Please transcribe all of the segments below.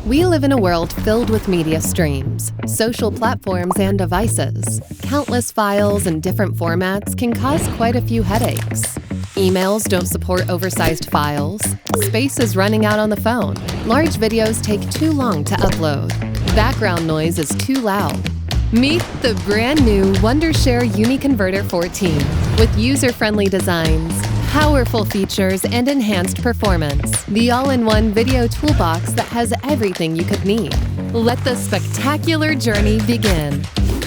We live in a world filled with media streams, social platforms, and devices. Countless files in different formats can cause quite a few headaches. Emails don't support oversized files. Space is running out on the phone. Large videos take too long to upload. Background noise is too loud. Meet the brand new Wondershare UniConverter 14 with user-friendly designs, powerful features, and enhanced performance. The all-in-one video toolbox that has everything you could need. Let the spectacular journey begin.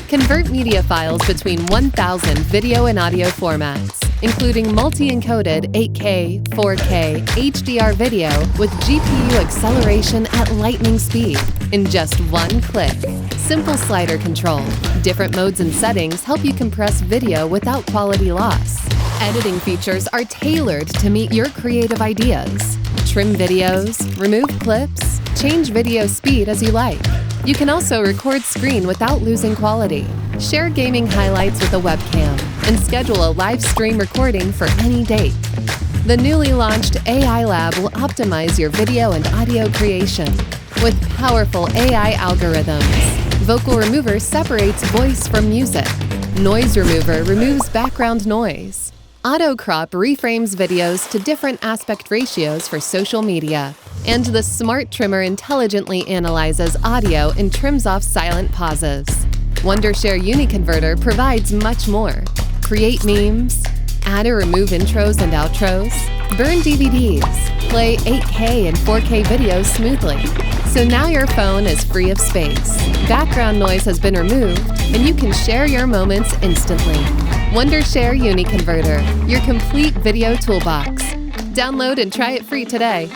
Convert media files between 1,000 video and audio formats, including multi-encoded 8K, 4K, HDR video with GPU acceleration at lightning speed in just one click. Simple slider control. Different modes and settings help you compress video without quality loss. Editing features are tailored to meet your creative ideas. Trim videos, remove clips, change video speed as you like. You can also record screen without losing quality. Share gaming highlights with a webcam and schedule a live stream recording for any date. The newly launched AI Lab will optimize your video and audio creation with powerful AI algorithms. Vocal Remover separates voice from music. Noise Remover removes background noise. Auto Crop reframes videos to different aspect ratios for social media. And the Smart Trimmer intelligently analyzes audio and trims off silent pauses. Wondershare UniConverter provides much more. Create memes, add or remove intros and outros, burn DVDs, play 8K and 4K videos smoothly. So now your phone is free of space. Background noise has been removed, and you can share your moments instantly. Wondershare UniConverter, your complete video toolbox. Download and try it free today.